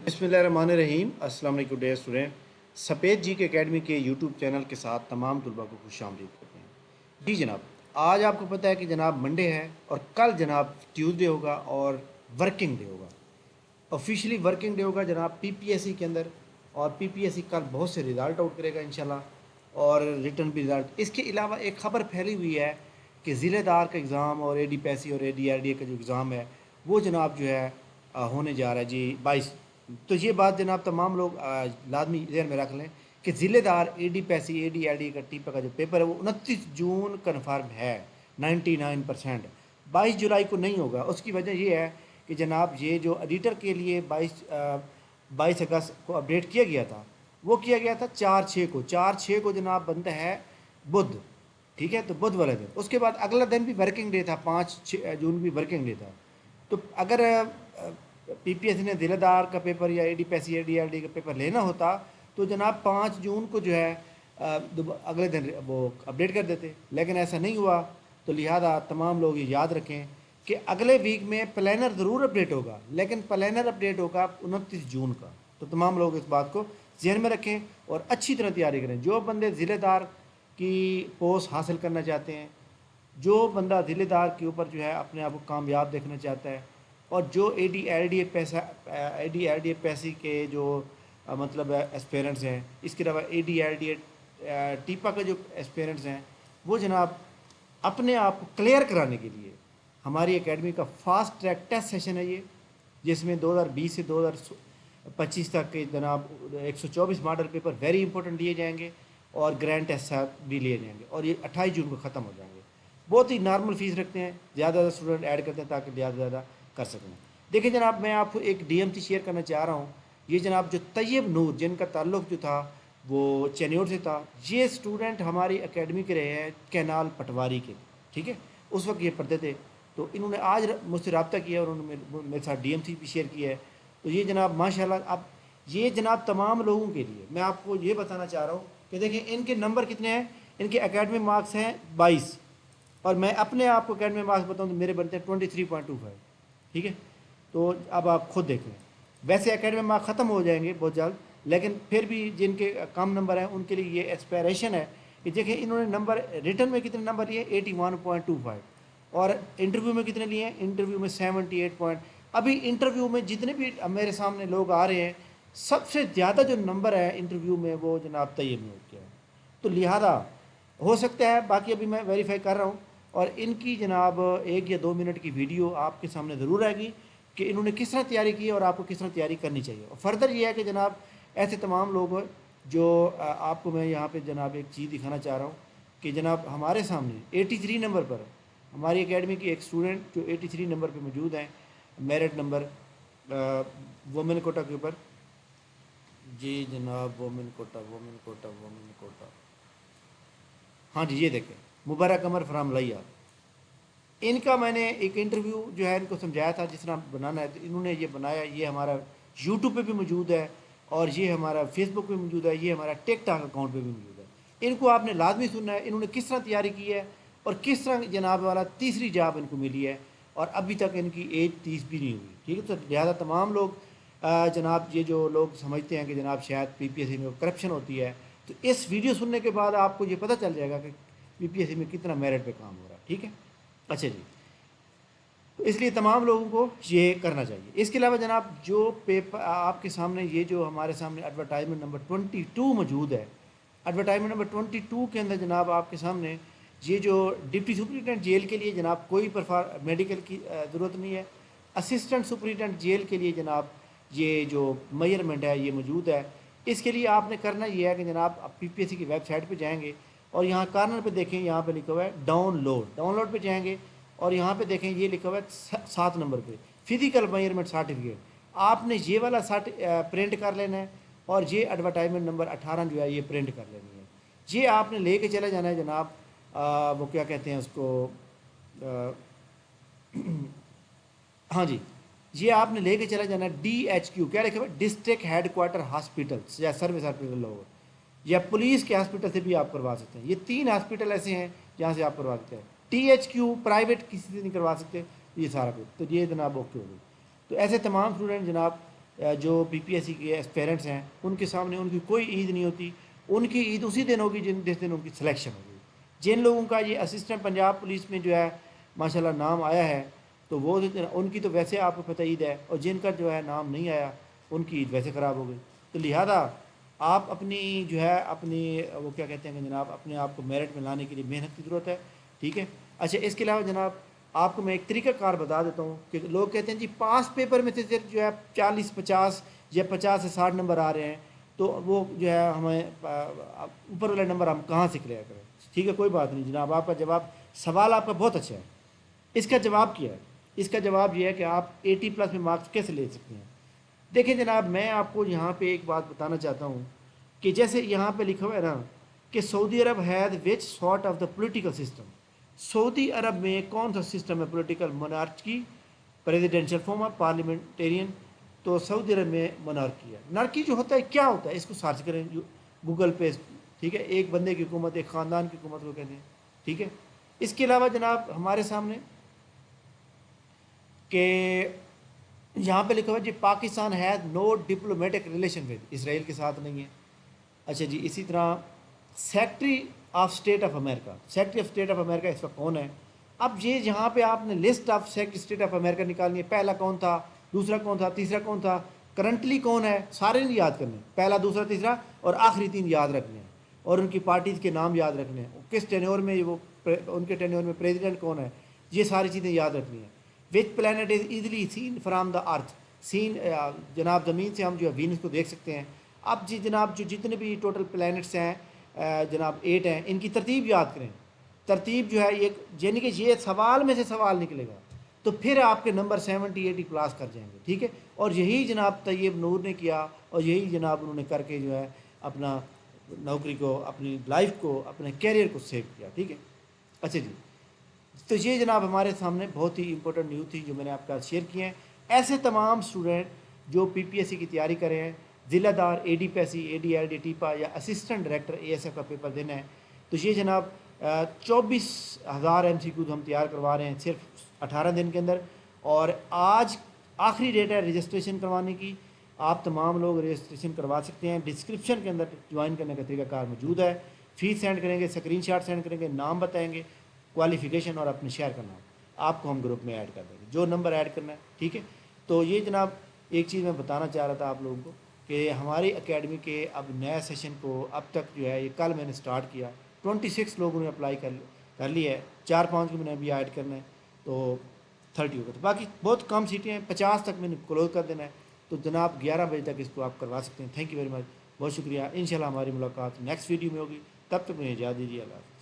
बिस्मिल्लाहिर्रहमानिर्रहीम। अस्सलाम वालेकुम डियर स्टूडेंट। सफ़ेद जी के एकेडमी के यूट्यूब चैनल के साथ तमाम तलबा को खुशामदीद करते हैं। जी जनाब, आज आपको पता है कि जनाब मंडे है और कल जनाब ट्यूसडे होगा और वर्किंग डे होगा। ऑफिशियली वर्किंग डे होगा जनाब पीपीएससी के अंदर, और पीपीएससी कल बहुत से रिज़ल्ट आउट करेगा इंशाल्लाह, और रिटर्न भी रिज़ल्ट। इसके अलावा एक ख़बर फैली हुई है कि ज़िलेदार का एग्ज़ाम और एडीपीएससी और एडीआरडीए का जो एग्ज़ाम है वो जनाब जो है होने जा रहा है जी 22। तो ये बात जनाब तमाम लोग लाजमी ज़हन में रख लें कि ज़िलेदार एडीपीएससी एडीआरडीए का टीपा का जो पेपर है वो 29 जून कन्फर्म है 99%। 22 जुलाई को नहीं होगा। उसकी वजह ये है कि जनाब ये जो एडिटर के लिए 22 अगस्त को अपडेट किया गया था, वो किया गया था 4/6 को जनाब बनता है बुध। ठीक है, तो बुध वाले दिन, उसके बाद अगला दिन भी वर्किंग डे था, 5 जून भी वर्किंग डे था। तो अगर पीपीएससी ने ज़िलेदार का पेपर या एडीपीएससी एडीआरडी का पेपर लेना होता तो जनाब 5 जून को जो है अगले दिन वो अपडेट कर देते, लेकिन ऐसा नहीं हुआ। तो लिहाजा तमाम लोग ये याद रखें कि अगले वीक में प्लानर ज़रूर अपडेट होगा, लेकिन प्लानर अपडेट होगा 29 जून का। तो तमाम लोग इस बात को ज़हन में रखें और अच्छी तरह तैयारी करें। जो बंदे ज़िलेदार की पोस्ट हासिल करना चाहते हैं, जो बंदा ज़िलेदार के ऊपर जो है अपने आप को कामयाब देखना चाहता है, और जो एडी पैसे के जो मतलब एस्पेरेंट्स हैं, इसके अलावा एडी टीपा का जो एस्पेरेंट्स हैं, वो जनाब अपने आप को क्लियर कराने के लिए हमारी एकेडमी का फास्ट ट्रैक टेस्ट सेशन है ये, जिसमें 2020 से 2025 तक के जनाब 124 मॉडल पेपर वेरी इंपॉर्टेंट लिए जाएंगे और ग्रैंड टेस्ट भी लिए जाएंगे, और ये 28 जून को ख़त्म हो जाएंगे। बहुत ही नॉर्मल फ़ीस रखते हैं, ज़्यादा स्टूडेंट ऐड करते हैं ताकि ज़्यादा ज़्यादा कर सकें। देखिए जनाब, मैं आपको एक डीएमसी शेयर करना चाह रहा हूँ। ये जनाब जो तैयब नूर, जिनका ताल्लुक़ जो था वो चेन्नौर से था, ये स्टूडेंट हमारी एकेडमी के रहे हैं कैनाल पटवारी के। ठीक है, उस वक्त ये पढ़ते थे। तो इन्होंने आज मुझसे रब्ता किया और उन्होंने मेरे साथ डीएमसी भी शेयर किया है। तो ये जनाब माशाल्लाह, अब ये जनाब तमाम लोगों के लिए मैं आपको ये बताना चाह रहा हूँ कि देखें इनके नंबर कितने हैं। इनके एकेडमिक मार्क्स हैं 22, और मैं अपने आप को एकेडमिक मार्क्स बताऊँ तो मेरे बनते हैं 23.25। ठीक है, तो अब आप खुद देख लें। वैसे एकेडमिक मार्क्स ख़त्म हो जाएंगे बहुत जल्द, लेकिन फिर भी जिनके कम नंबर हैं उनके लिए ये एस्पायरेशन है कि देखिए इन्होंने नंबर रिटर्न में कितने नंबर लिए, 81.25, और इंटरव्यू में कितने लिए हैं, इंटरव्यू में 78 अभी इंटरव्यू में जितने भी मेरे सामने लोग आ रहे हैं, सबसे ज़्यादा जो नंबर है इंटरव्यू में वो जनाब तैयब नूर के हैं। तो लिहाजा हो सकता है, बाकी अभी मैं वेरीफाई कर रहा हूँ, और इनकी जनाब 1 या 2 मिनट की वीडियो आपके सामने ज़रूर आएगी कि इन्होंने किस तरह तैयारी की और आपको किस तरह तैयारी करनी चाहिए। और फर्दर ये है कि जनाब ऐसे तमाम लोग जो आपको मैं यहाँ पे जनाब एक चीज़ दिखाना चाह रहा हूँ कि जनाब हमारे सामने 83 नंबर पर हमारी एकेडमी की एक स्टूडेंट जो 83 नंबर पे मौजूद हैं, मेरिट नंबर वुमेन कोटा के ऊपर। जी जनाब, वुमेन कोटा, हाँ जी, ये देखें मुबारक कमर फ्राम लिया। इनका मैंने एक इंटरव्यू जो है इनको समझाया था जिस तरह बनाना है, तो इन्होंने ये बनाया। ये हमारा यूट्यूब पे भी मौजूद है, और ये हमारा फेसबुक पे मौजूद है, ये हमारा टिकटॉक अकाउंट पे भी मौजूद है। इनको आपने लाजमी सुनना है इन्होंने किस तरह तैयारी की है और किस तरह जनाब वाला तीसरी जॉब इनको मिली है, और अभी तक इनकी एज 30 भी नहीं हुई। ठीक है, तो लिहाजा तमाम लोग जनाब ये जो लोग समझते हैं कि जनाब शायद पीपीएससी में करप्शन होती है, तो इस वीडियो सुनने के बाद आपको ये पता चल जाएगा कि पीपीएससी में कितना मेरिट पे काम हो रहा है। ठीक है, अच्छा जी, तो इसलिए तमाम लोगों को ये करना चाहिए। इसके अलावा जनाब जो पेपर आपके सामने ये जो हमारे सामने एडवर्टाइजमेंट नंबर 22 मौजूद है, एडवर्टाइजमेंट नंबर 22 के अंदर जनाब आपके सामने ये जो डिप्टी सुपरिटेंडेंट जेल के लिए जनाब कोई मेडिकल की ज़रूरत नहीं है। असिस्टेंट सुपरिटेंडेंट जेल के लिए जनाब ये जो मेजरमेंट है ये मौजूद है। इसके लिए आपने करना ये है कि जनाब आप पीपीएससी की वेबसाइट पे जाएंगे और यहाँ कॉर्नर पे देखें, यहाँ पे लिखा हुआ है डाउनलोड पे जाएंगे, और यहाँ पे देखें ये लिखा हुआ है 7 नंबर पे फिजिकल मेजरमेंट सर्टिफिकेट। आपने ये वाला प्रिंट कर लेना है, और ये एडवर्टाइजमेंट नंबर 18 जो है ये प्रिंट कर लेनी है। ये आपने लेके चले जाना है जनाब, वो क्या कहते हैं उसको, हाँ जी, ये आपने लेके चला जाना है DHQ, क्या लिखा हुआ है, डिस्ट्रिक्ट हेडक्वार्टर हॉस्पिटल या सर्विस हॉस्पिटल हो, या पुलिस के हॉस्पिटल से भी आप करवा सकते हैं। ये 3 हॉस्पिटल ऐसे हैं जहाँ से आप करवा सकते हैं। THQ प्राइवेट किसी से नहीं करवा सकते, ये सारा कुछ। तो ये जनाब ओके हो गई। तो ऐसे तमाम स्टूडेंट जनाब جو پی پی ایس سی کے اسپیرنٹس ہیں ان کے سامنے ان کی کوئی عید نہیں ہوتی. ان کی عید اسی دن ہوگی جس دن ان کی سلیکشن ہوگی. جن لوگوں کا یہ اسسٹنٹ پنجاب پولیس میں جو ہے ماشاءاللہ نام آیا ہے تو وہ ان کی تو ویسے آپ کو پتہ عید ہے, اور جن کا جو ہے نام نہیں آیا ان کی عید ویسے خراب ہو گئی. تو لہذا آپ اپنی جو ہے اپنی وہ کیا کہتے ہیں کہ جناب اپنے آپ کو میرٹ میں لانے کے لیے محنت کی ضرورت ہے. ٹھیک ہے. اچھا, اس کے علاوہ جناب آپ کو میں ایک طریقہ کار بتا دیتا ہوں کہ لوگ کہتے ہیں جی پاس پیپر میں سے صرف جو ہے 40-50 یا 50 سے 60 نمبر آ رہے ہیں تو وہ جو ہے ہمیں اوپر والے نمبر ہم کہاں سے کلیئر کریں. ٹھیک ہے, کوئی بات نہیں جناب, آپ کا جواب سوال آپ کا بہت اچھا ہے. اس کا جواب کیا ہے؟ اس کا جواب یہ ہے کہ آپ 80+ میں مارکس کیسے لے سکتے ہیں. دیکھیں جناب, میں آپ کو یہاں پہ ایک بات بتانا چاہتا ہوں کہ جیسے یہاں پہ لکھا ہوا ہے نا کہ Saudi Arab has which sort of the political system. سعودی عرب میں کون سا سسٹم ہے political? Monarchy, presidential form of parliamentarian. تو سعودی عرب میں مونارکی ہے. مونارکی جو ہوتا ہے کیا ہوتا ہے اس کو سرچ کریں گوگل پہ. ٹھیک ہے, ایک بندے کی حکومت, ایک خاندان کی حکومت کو کہتے ہیں. ٹھیک ہے. اس کے علاوہ جناب ہمارے سامنے کہ یہاں پہ لکھا ہوا ہے جی Pakistan has no diplomatic relation with, Israel کے ساتھ نہیں ہے. اچھا جی, اسی طرح سیکٹری آف اسٹیٹ آف امریکہ, سیکٹری آف اسٹیٹ آف امریکہ اس کا کون ہے؟ اب یہ جہاں پہ آپ نے list of secretary state of امریکہ نکالنی ہے, پہلا کون تھا, دوسرا کون تھا, تیسرا کون تھا, کرنٹلی کون ہے, سارے نہیں یاد کرنے, پہلا دوسرا تیسرا اور آخری 3 یاد رکھنے ہیں, اور ان کی پارٹیز کے نام یاد رکھنے ہیں, کس ٹینیور میں وہ ان کے ٹینیور میں پریزیڈنٹ کون ہے, یہ ساری چیزیں یاد رکھنی ہیں. Which plant is easily seen from the earth, seen جناب زمین سے ہم جو ہے وینس کو دیکھ سکتے ہیں. اب جی جناب جو جتنے بھی ٹوٹل پلانٹس ہیں جناب 8 ہیں, ان کی ترتیب یاد کریں. ترتیب جو ہے یہ یعنی کہ یہ سوال میں سے سوال نکلے گا تو پھر آپ کے نمبر 70-80 پلاس کر جائیں گے. ٹھیک ہے, اور یہی جناب طیب نور نے کیا, اور یہی جناب انہوں نے کر کے جو ہے اپنا نوکری کو, اپنی لائف کو, اپنے کیریئر کو سیو کیا. ٹھیک ہے. اچھا جی, تو یہ جناب ہمارے سامنے بہت ہی امپورٹنٹ نیوز تھی جو میں نے آپ کا شیئر کی ہیں. ایسے تمام اسٹوڈنٹ جو پی پی ایس سی کی تیاری کریں ہیں, ضلع دار A D P S C, A D L D ٹیپا یا assistant director A S F کا پیپر دینا ہے, تو یہ جناب 24,000 MCQs ہم تیار کروا رہے ہیں صرف 18 دن کے اندر. اور آج آخری ڈیٹ ہے رجسٹریشن کروانے کی. آپ تمام لوگ رجسٹریشن کروا سکتے ہیں. ڈسکرپشن کے اندر جوائن کرنے کا طریقہ کار موجود ہے. فیس سینڈ کریں گے, اسکرین شاٹ سینڈ کریں گے, نام بتائیں گے, کوالیفیکیشن اور اپنے شیئر کرنا, آپ کو ہم گروپ میں ایڈ کر دیں گے, جو نمبر ایڈ کرنا ہے. ٹھیک ہے. تو یہ جناب ایک چیز میں بتانا چاہ رہا تھا آپ لوگوں کو کہ ہماری اکیڈمی کے اب نیا سیشن کو اب تک جو ہے یہ کل میں نے سٹارٹ کیا, 26 لوگوں نے اپلائی کر لی ہے, 4-5 کو میں نے ابھی ایڈ کرنا ہے, تو 30 ہوگا. تو باقی بہت کم سیٹیں ہیں, 50 تک میں نے کلوز کر دینا ہے. تو جناب 11 بجے تک اس کو آپ کروا سکتے ہیں. تھینک یو ویری مچ, بہت شکریہ. انشاءاللہ ہماری ملاقات نیکسٹ ویڈیو میں ہوگی. تب تک مجھے اجازت دیجیے. اللہ حافظ.